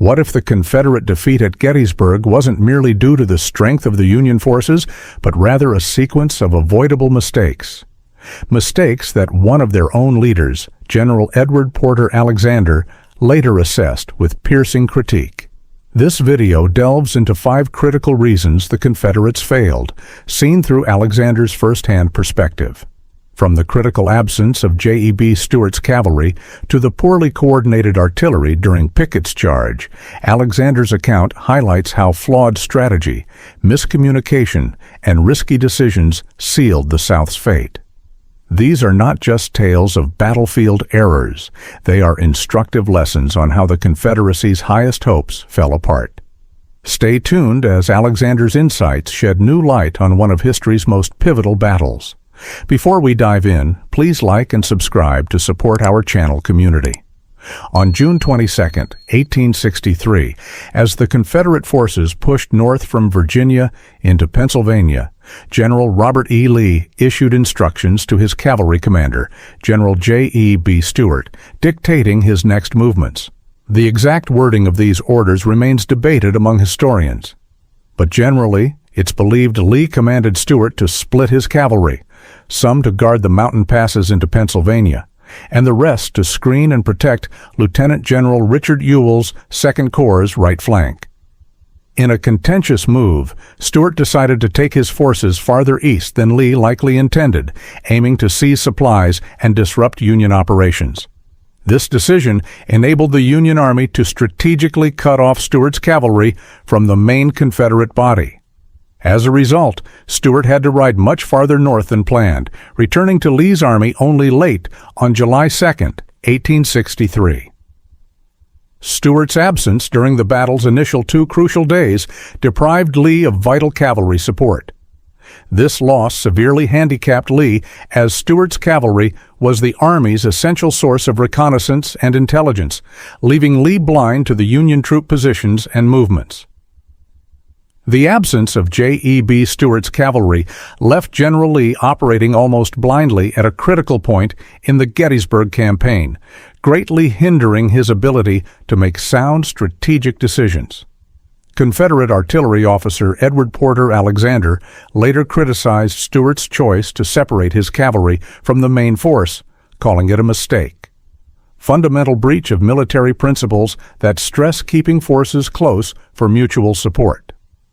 What if the Confederate defeat at Gettysburg wasn't merely due to the strength of the Union forces, but rather a sequence of avoidable mistakes? Mistakes that one of their own leaders, General Edward Porter Alexander, later assessed with piercing critique. This video delves into 5 critical reasons the Confederates failed, seen through Alexander's first-hand perspective. From the critical absence of J.E.B. Stuart's cavalry to the poorly coordinated artillery during Pickett's charge, Alexander's account highlights how flawed strategy, miscommunication, and risky decisions sealed the South's fate. These are not just tales of battlefield errors. They are instructive lessons on how the Confederacy's highest hopes fell apart. Stay tuned as Alexander's insights shed new light on one of history's most pivotal battles. Before we dive in, please like and subscribe to support our channel community. On June 22, 1863, as the Confederate forces pushed north from Virginia into Pennsylvania, General Robert E. Lee issued instructions to his cavalry commander, General J.E.B. Stuart, dictating his next movements. The exact wording of these orders remains debated among historians, but generally, it's believed Lee commanded Stuart to split his cavalry, some to guard the mountain passes into Pennsylvania, and the rest to screen and protect Lieutenant General Richard Ewell's 2nd Corps' right flank. In a contentious move, Stuart decided to take his forces farther east than Lee likely intended, aiming to seize supplies and disrupt Union operations. This decision enabled the Union Army to strategically cut off Stuart's cavalry from the main Confederate body. As a result, Stuart had to ride much farther north than planned, returning to Lee's army only late on July 2, 1863. Stuart's absence during the battle's initial 2 crucial days deprived Lee of vital cavalry support. This loss severely handicapped Lee, as Stuart's cavalry was the Army's essential source of reconnaissance and intelligence, leaving Lee blind to the Union troop positions and movements. The absence of J.E.B. Stuart's cavalry left General Lee operating almost blindly at a critical point in the Gettysburg campaign, greatly hindering his ability to make sound strategic decisions. Confederate artillery officer Edward Porter Alexander later criticized Stuart's choice to separate his cavalry from the main force, calling it a mistake. Fundamental breach of military principles that stress keeping forces close for mutual support.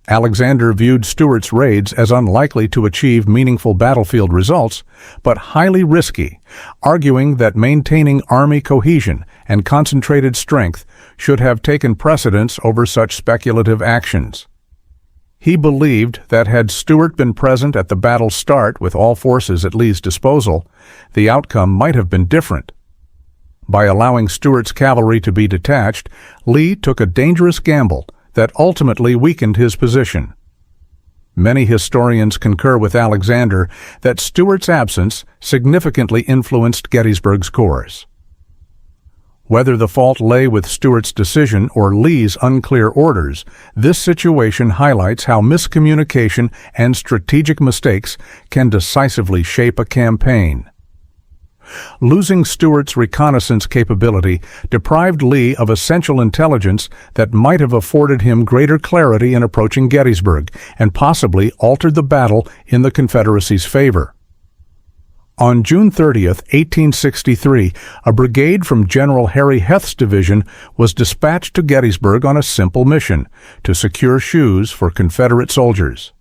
Alexander viewed Stuart's raids as unlikely to achieve meaningful battlefield results, but highly risky, arguing that maintaining Army cohesion and concentrated strength should have taken precedence over such speculative actions. He believed that had Stuart been present at the battle's start with all forces at Lee's disposal, the outcome might have been different. By allowing Stuart's cavalry to be detached, Lee took a dangerous gamble that ultimately weakened his position. Many historians concur with Alexander that Stuart's absence significantly influenced Gettysburg's course. Whether the fault lay with Stuart's decision or Lee's unclear orders, this situation highlights how miscommunication and strategic mistakes can decisively shape a campaign. Losing Stuart's reconnaissance capability deprived Lee of essential intelligence that might have afforded him greater clarity in approaching Gettysburg and possibly altered the battle in the Confederacy's favor. On June 30, 1863, a brigade from General Harry Heth's division was dispatched to Gettysburg on a simple mission: to secure shoes for Confederate soldiers.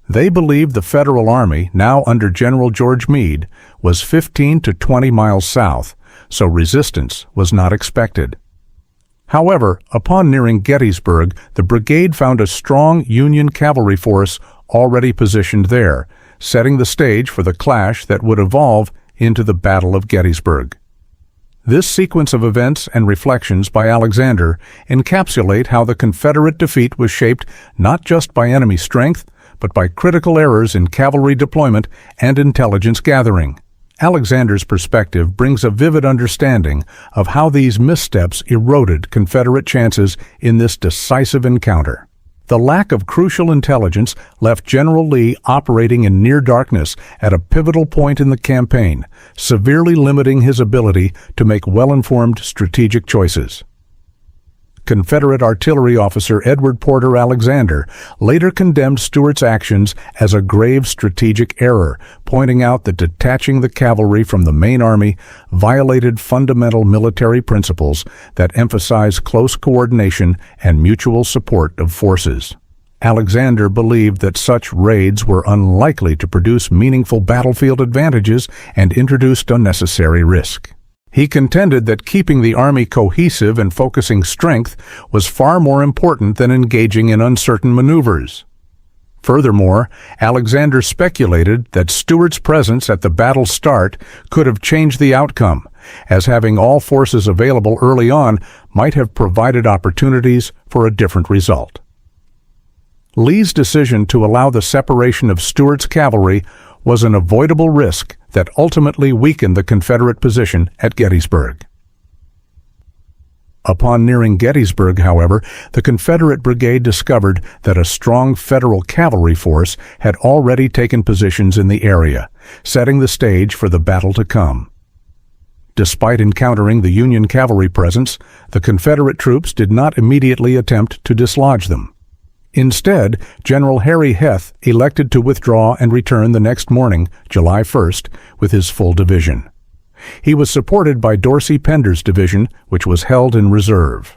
They believed the Federal Army, now under General George Meade, was 15 to 20 miles south, so resistance was not expected. However, upon nearing Gettysburg, the brigade found a strong Union cavalry force already positioned there, setting the stage for the clash that would evolve into the Battle of Gettysburg. This sequence of events and reflections by Alexander encapsulate how the Confederate defeat was shaped not just by enemy strength, but by critical errors in cavalry deployment and intelligence gathering. Alexander's perspective brings a vivid understanding of how these missteps eroded Confederate chances in this decisive encounter. The lack of crucial intelligence left General Lee operating in near darkness at a pivotal point in the campaign, severely limiting his ability to make well-informed strategic choices. Confederate artillery officer Edward Porter Alexander later condemned Stuart's actions as a grave strategic error, pointing out that detaching the cavalry from the main army violated fundamental military principles that emphasize close coordination and mutual support of forces. Alexander believed that such raids were unlikely to produce meaningful battlefield advantages and introduced unnecessary risk. He contended that keeping the army cohesive and focusing strength was far more important than engaging in uncertain maneuvers. Furthermore, Alexander speculated that Stuart's presence at the battle's start could have changed the outcome, as having all forces available early on might have provided opportunities for a different result. Lee's decision to allow the separation of Stuart's cavalry was an avoidable risk that ultimately weakened the Confederate position at Gettysburg. Upon nearing Gettysburg, however, the Confederate brigade discovered that a strong Federal cavalry force had already taken positions in the area, setting the stage for the battle to come. Despite encountering the Union cavalry presence, the Confederate troops did not immediately attempt to dislodge them. Instead, General Harry Heth elected to withdraw and return the next morning, July 1st, with his full division. He was supported by Dorsey Pender's division, which was held in reserve.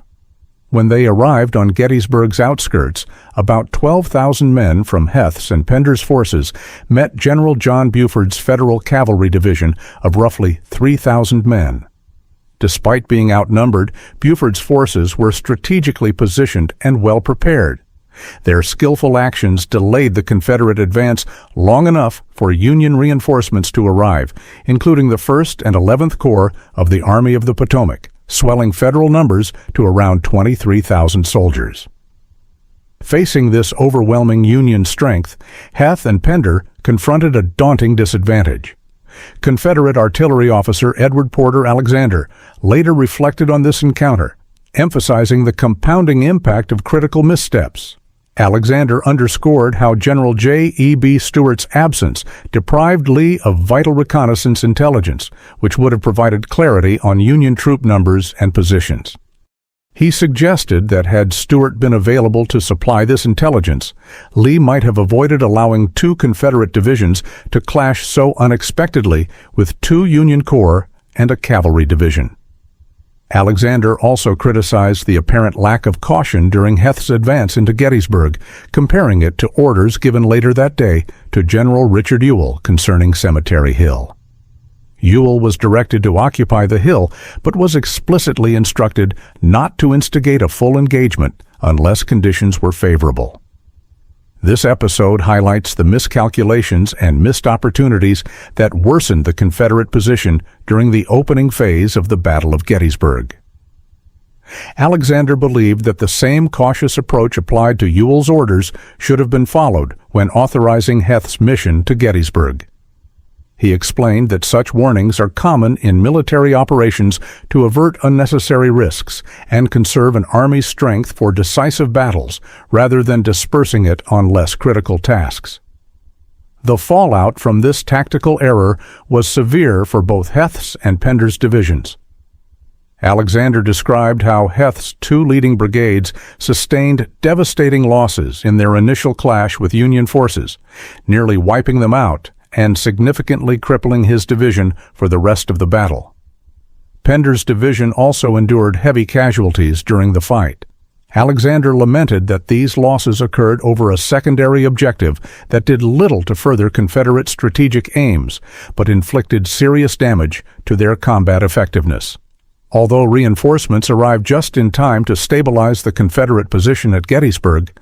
When they arrived on Gettysburg's outskirts, about 12,000 men from Heth's and Pender's forces met General John Buford's Federal Cavalry Division of roughly 3,000 men. Despite being outnumbered, Buford's forces were strategically positioned and well prepared. Their skillful actions delayed the Confederate advance long enough for Union reinforcements to arrive, including the 1st and 11th Corps of the Army of the Potomac, swelling Federal numbers to around 23,000 soldiers. Facing this overwhelming Union strength, Heth and Pender confronted a daunting disadvantage. Confederate artillery officer Edward Porter Alexander later reflected on this encounter, emphasizing the compounding impact of critical missteps. Alexander underscored how General J.E.B. Stuart's absence deprived Lee of vital reconnaissance intelligence, which would have provided clarity on Union troop numbers and positions. He suggested that had Stuart been available to supply this intelligence, Lee might have avoided allowing two Confederate divisions to clash so unexpectedly with two Union corps and a cavalry division. Alexander also criticized the apparent lack of caution during Heth's advance into Gettysburg, comparing it to orders given later that day to General Richard Ewell concerning Cemetery Hill. Ewell was directed to occupy the hill, but was explicitly instructed not to instigate a full engagement unless conditions were favorable. This episode highlights the miscalculations and missed opportunities that worsened the Confederate position during the opening phase of the Battle of Gettysburg. Alexander believed that the same cautious approach applied to Ewell's orders should have been followed when authorizing Heth's mission to Gettysburg. He explained that such warnings are common in military operations to avert unnecessary risks and conserve an army's strength for decisive battles rather than dispersing it on less critical tasks. The fallout from this tactical error was severe for both Heth's and Pender's divisions. Alexander described how Heth's two leading brigades sustained devastating losses in their initial clash with Union forces, nearly wiping them out and significantly crippling his division for the rest of the battle. Pender's division also endured heavy casualties during the fight. Alexander lamented that these losses occurred over a secondary objective that did little to further Confederate strategic aims, but inflicted serious damage to their combat effectiveness. Although reinforcements arrived just in time to stabilize the Confederate position at Gettysburg,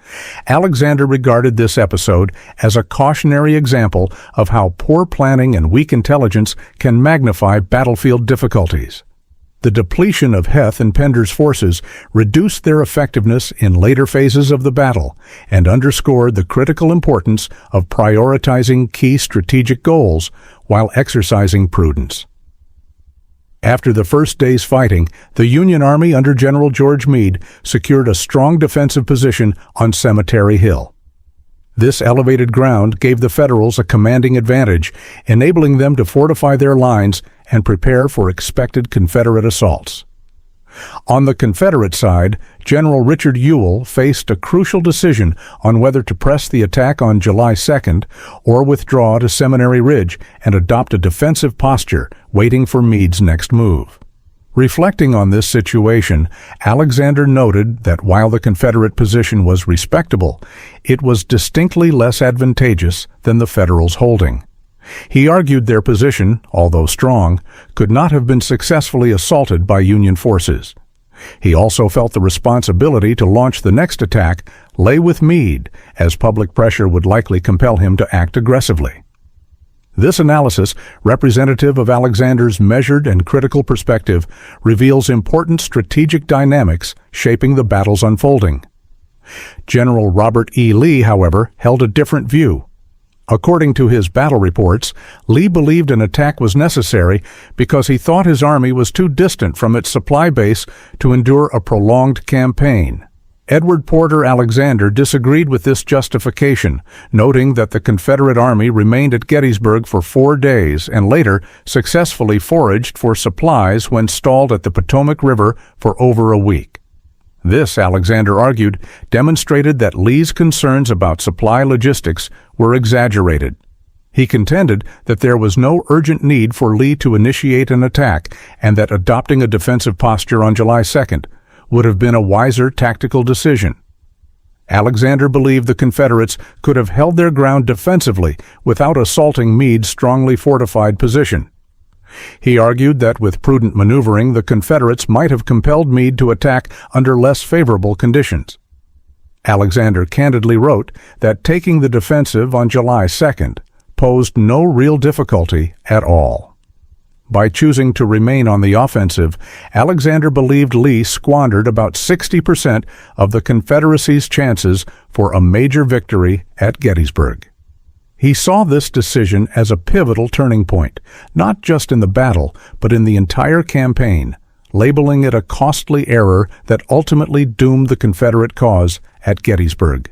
Alexander regarded this episode as a cautionary example of how poor planning and weak intelligence can magnify battlefield difficulties. The depletion of Heth and Pender's forces reduced their effectiveness in later phases of the battle and underscored the critical importance of prioritizing key strategic goals while exercising prudence. After the first day's fighting, the Union Army under General George Meade secured a strong defensive position on Cemetery Hill. This elevated ground gave the Federals a commanding advantage, enabling them to fortify their lines and prepare for expected Confederate assaults. On the Confederate side, General Richard Ewell faced a crucial decision on whether to press the attack on July 2nd or withdraw to Seminary Ridge and adopt a defensive posture, waiting for Meade's next move. Reflecting on this situation, Alexander noted that while the Confederate position was respectable, it was distinctly less advantageous than the Federals' holding. He argued their position, although strong, could not have been successfully assaulted by Union forces. He also felt the responsibility to launch the next attack lay with Meade, as public pressure would likely compel him to act aggressively. This analysis, representative of Alexander's measured and critical perspective, reveals important strategic dynamics shaping the battle's unfolding. General Robert E. Lee, however, held a different view. According to his battle reports, Lee believed an attack was necessary because he thought his army was too distant from its supply base to endure a prolonged campaign. Edward Porter Alexander disagreed with this justification, noting that the Confederate Army remained at Gettysburg for 4 days and later successfully foraged for supplies when stalled at the Potomac River for over a week. This, Alexander argued, demonstrated that Lee's concerns about supply logistics were exaggerated. He contended that there was no urgent need for Lee to initiate an attack and that adopting a defensive posture on July 2nd would have been a wiser tactical decision. Alexander believed the Confederates could have held their ground defensively without assaulting Meade's strongly fortified position. He argued that with prudent maneuvering, the Confederates might have compelled Meade to attack under less favorable conditions. Alexander candidly wrote that taking the defensive on July 2nd posed no real difficulty at all. By choosing to remain on the offensive, Alexander believed Lee squandered about 60% of the Confederacy's chances for a major victory at Gettysburg. He saw this decision as a pivotal turning point, not just in the battle, but in the entire campaign, labeling it a costly error that ultimately doomed the Confederate cause at Gettysburg.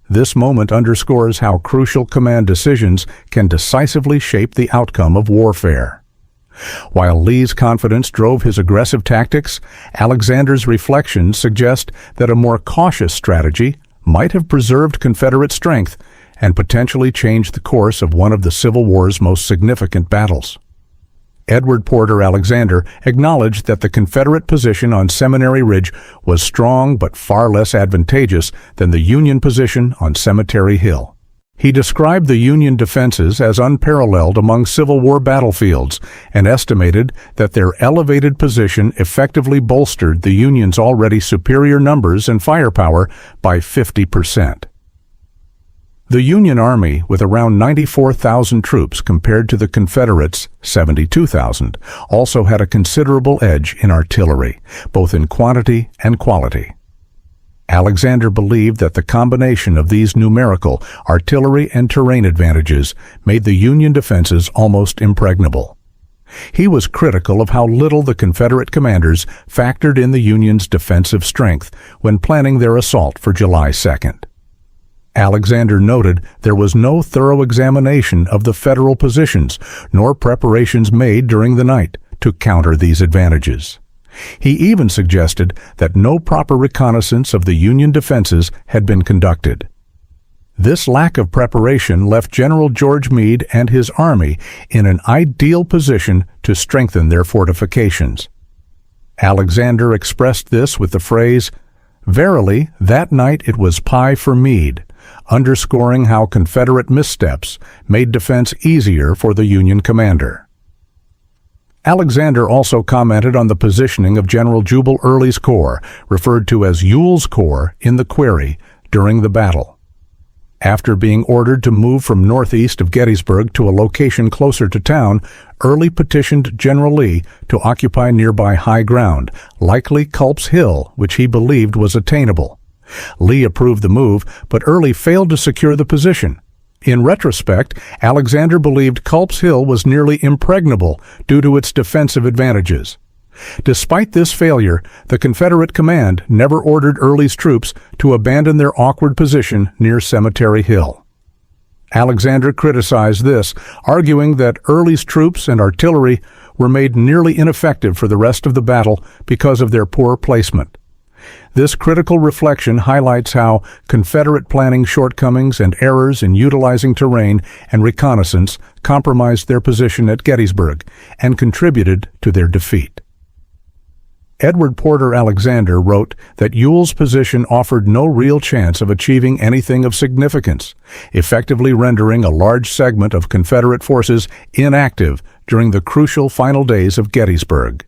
This moment underscores how crucial command decisions can decisively shape the outcome of warfare. While Lee's confidence drove his aggressive tactics, Alexander's reflections suggest that a more cautious strategy might have preserved Confederate strength and potentially changed the course of one of the Civil War's most significant battles. Edward Porter Alexander acknowledged that the Confederate position on Seminary Ridge was strong but far less advantageous than the Union position on Cemetery Hill. He described the Union defenses as unparalleled among Civil War battlefields and estimated that their elevated position effectively bolstered the Union's already superior numbers and firepower by 50%. The Union Army, with around 94,000 troops compared to the Confederates' 72,000, also had a considerable edge in artillery, both in quantity and quality. Alexander believed that the combination of these numerical, artillery, and terrain advantages made the Union defenses almost impregnable. He was critical of how little the Confederate commanders factored in the Union's defensive strength when planning their assault for July 2nd. Alexander noted there was no thorough examination of the Federal positions, nor preparations made during the night to counter these advantages. He even suggested that no proper reconnaissance of the Union defenses had been conducted. This lack of preparation left General George Meade and his army in an ideal position to strengthen their fortifications. Alexander expressed this with the phrase, "Verily, that night it was pie for Meade," underscoring how Confederate missteps made defense easier for the Union commander. Alexander also commented on the positioning of General Jubal Early's corps, referred to as Ewell's Corps, in the Query during the battle. After being ordered to move from northeast of Gettysburg to a location closer to town, Early petitioned General Lee to occupy nearby high ground, likely Culp's Hill, which he believed was attainable. Lee approved the move, but Early failed to secure the position. In retrospect, Alexander believed Culp's Hill was nearly impregnable due to its defensive advantages. Despite this failure, the Confederate command never ordered Early's troops to abandon their awkward position near Cemetery Hill. Alexander criticized this, arguing that Early's troops and artillery were made nearly ineffective for the rest of the battle because of their poor placement. This critical reflection highlights how Confederate planning shortcomings and errors in utilizing terrain and reconnaissance compromised their position at Gettysburg and contributed to their defeat. Edward Porter Alexander wrote that Ewell's position offered no real chance of achieving anything of significance, effectively rendering a large segment of Confederate forces inactive during the crucial final days of Gettysburg.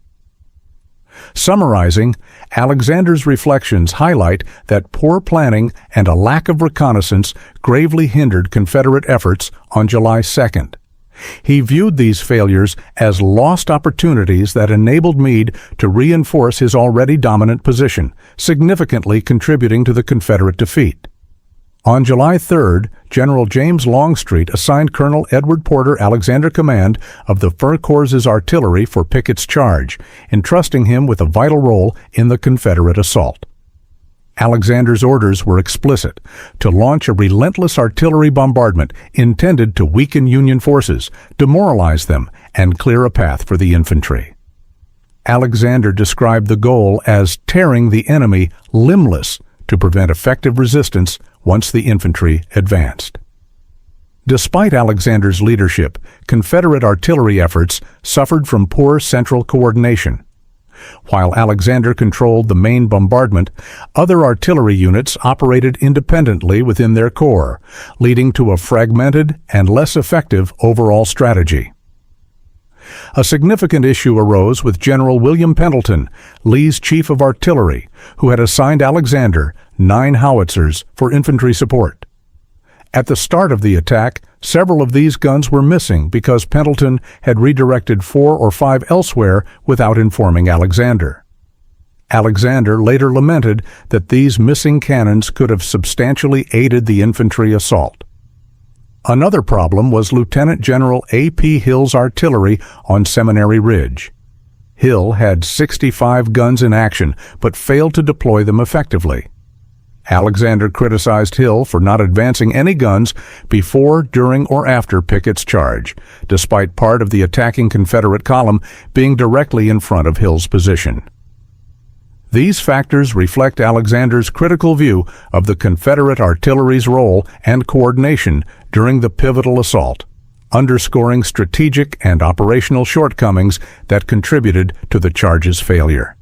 Summarizing, Alexander's reflections highlight that poor planning and a lack of reconnaissance gravely hindered Confederate efforts on July 2nd. He viewed these failures as lost opportunities that enabled Meade to reinforce his already dominant position, significantly contributing to the Confederate defeat. On July 3rd, General James Longstreet assigned Colonel Edward Porter Alexander command of the Fur Corps' artillery for Pickett's charge, entrusting him with a vital role in the Confederate assault. Alexander's orders were explicit: to launch a relentless artillery bombardment intended to weaken Union forces, demoralize them, and clear a path for the infantry. Alexander described the goal as tearing the enemy limbless to prevent effective resistance once the infantry advanced. Despite Alexander's leadership, Confederate artillery efforts suffered from poor central coordination. While Alexander controlled the main bombardment, other artillery units operated independently within their corps, leading to a fragmented and less effective overall strategy. A significant issue arose with General William Pendleton, Lee's chief of artillery, who had assigned Alexander 9 howitzers for infantry support. At the start of the attack, several of these guns were missing because Pendleton had redirected 4 or 5 elsewhere without informing Alexander. Alexander later lamented that these missing cannons could have substantially aided the infantry assault. Another problem was Lieutenant General A.P. Hill's artillery on Seminary Ridge. Hill had 65 guns in action, but failed to deploy them effectively. Alexander criticized Hill for not advancing any guns before, during, or after Pickett's charge, despite part of the attacking Confederate column being directly in front of Hill's position. These factors reflect Alexander's critical view of the Confederate artillery's role and coordination during the pivotal assault, underscoring strategic and operational shortcomings that contributed to the charge's failure.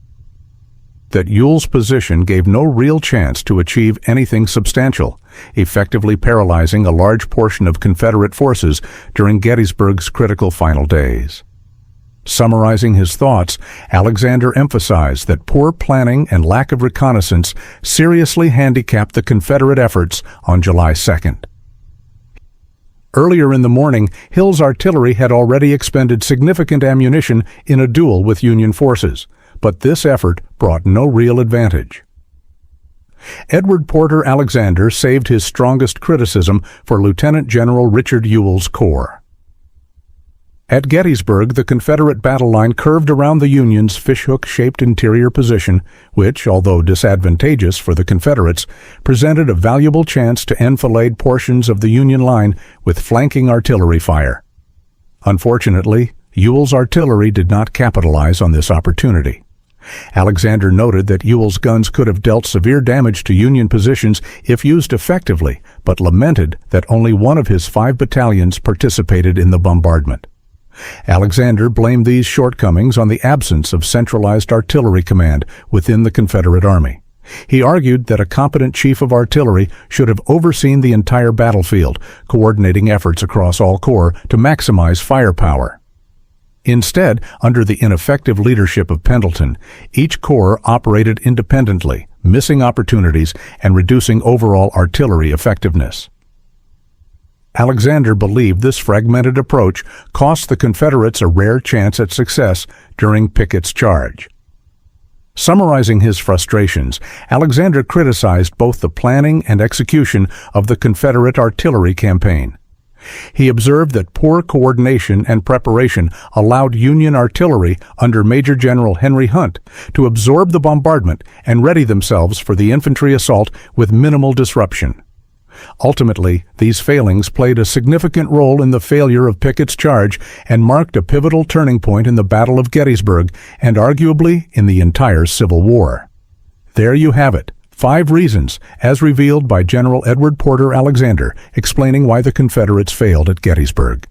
That Ewell's position gave no real chance to achieve anything substantial, effectively paralyzing a large portion of Confederate forces during Gettysburg's critical final days. Summarizing his thoughts, Alexander emphasized that poor planning and lack of reconnaissance seriously handicapped the Confederate efforts on July 2nd. Earlier in the morning, Hill's artillery had already expended significant ammunition in a duel with Union forces, but this effort brought no real advantage. Edward Porter Alexander saved his strongest criticism for Lieutenant General Richard Ewell's corps. At Gettysburg, the Confederate battle line curved around the Union's fishhook-shaped interior position, which, although disadvantageous for the Confederates, presented a valuable chance to enfilade portions of the Union line with flanking artillery fire. Unfortunately, Ewell's artillery did not capitalize on this opportunity. Alexander noted that Ewell's guns could have dealt severe damage to Union positions if used effectively, but lamented that only one of his 5 battalions participated in the bombardment. Alexander blamed these shortcomings on the absence of centralized artillery command within the Confederate Army. He argued that a competent chief of artillery should have overseen the entire battlefield, coordinating efforts across all corps to maximize firepower. Instead, under the ineffective leadership of Pendleton, each corps operated independently, missing opportunities and reducing overall artillery effectiveness. Alexander believed this fragmented approach cost the Confederates a rare chance at success during Pickett's charge. Summarizing his frustrations, Alexander criticized both the planning and execution of the Confederate artillery campaign. He observed that poor coordination and preparation allowed Union artillery under Major General Henry Hunt to absorb the bombardment and ready themselves for the infantry assault with minimal disruption. Ultimately, these failings played a significant role in the failure of Pickett's charge and marked a pivotal turning point in the Battle of Gettysburg and arguably in the entire Civil War. There you have it, 5 reasons, as revealed by General Edward Porter Alexander, explaining why the Confederates failed at Gettysburg.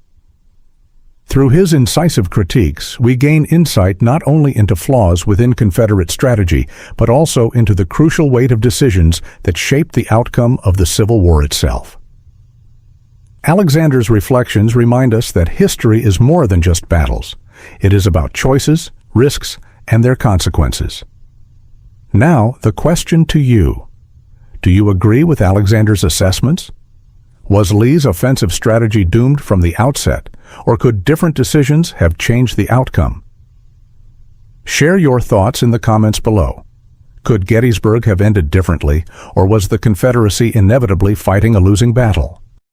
Through his incisive critiques, we gain insight not only into flaws within Confederate strategy, but also into the crucial weight of decisions that shaped the outcome of the Civil War itself. Alexander's reflections remind us that history is more than just battles. It is about choices, risks, and their consequences. Now, the question to you: do you agree with Alexander's assessments? Was Lee's offensive strategy doomed from the outset, or could different decisions have changed the outcome? Share your thoughts in the comments below. Could Gettysburg have ended differently, or was the Confederacy inevitably fighting a losing battle?